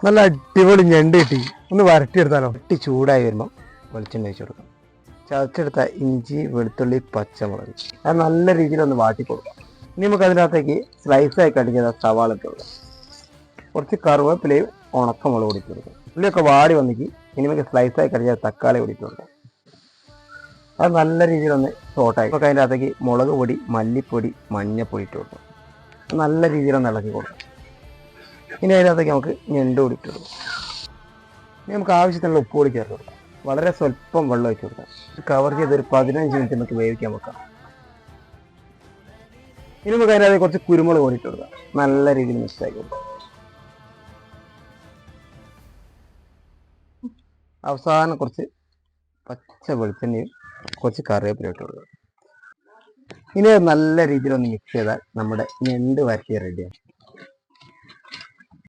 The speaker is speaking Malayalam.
നല്ല അടിപൊളി ഞണ്ട് കിട്ടി. ഒന്ന് വരട്ടിയെടുത്താലോ? ഇട്ടി ചൂടായി വരുമ്പോൾ വെളിച്ചെണ്ണ ഒഴിച്ചു കൊടുക്കാം. ചതച്ചെടുത്ത ഇഞ്ചി, വെളുത്തുള്ളി, പച്ചമുളക് അത് നല്ല രീതിയിൽ ഒന്ന് വാട്ടി കൊടുക്കാം. ഇനി നമുക്ക് അതിനകത്തേക്ക് സ്ലൈസായി കട്ട് ചെയ്ത സവാള ഇട്ട് കൊടുക്കാം. കുറച്ച് കറുവേപ്പിലയും ഉണക്കമുളക് പൊടി ഇട്ട് കൊടുക്കാം. ഉള്ളിയൊക്കെ വാടി വന്നിട്ട് ഇനി നമുക്ക് സ്ലൈസായി കട്ട് ചെയ്ത തക്കാളി പൊടി ഇട്ട് കൊടുക്കാം. അത് നല്ല രീതിയിൽ ഒന്ന് സോട്ടായി. നമുക്ക് അതിൻ്റെ അകത്തേക്ക് മുളക് പൊടി, മല്ലിപ്പൊടി, മഞ്ഞപ്പൊടി ഇട്ട് കൊടുക്കാം. നല്ല രീതിയിൽ ഒന്ന് ഇളക്കി കൊടുക്കാം. ഇനി അതിനകത്തേക്ക് നമുക്ക് ഞണ്ട് കൂടി ഇട്ട് കൊടുക്കാം. ഇനി നമുക്ക് ആവശ്യത്തിനുള്ള ഉപ്പ് കൂടി ചേർത്ത് കൊടുക്കാം. വളരെ സ്വല്പം വെള്ളം ഒഴിച്ച് കൊടുക്കാം. കവർ ചെയ്തൊരു 15 മിനിറ്റ് നമുക്ക് വേവിക്കാൻ വെക്കാം. ഇനി നമുക്ക് അതിനകത്ത് കുറച്ച് കുരുമുളക് കൂടി ഇട്ട് കൊടുക്കാം. നല്ല രീതിയിൽ മിക്സ് ആക്കി കൊടുക്കാം. അവസാനം കുറച്ച് പച്ച വെളിച്ചെണ്ണയും കുറച്ച് കറിവേപ്പില ഇട്ട് കൊടുക്കുക. ഇനി നല്ല രീതിയിൽ ഒന്ന് മിക്സ് ചെയ്താൽ നമ്മുടെ ഞണ്ട് വരട്ടി റെഡിയാണ്.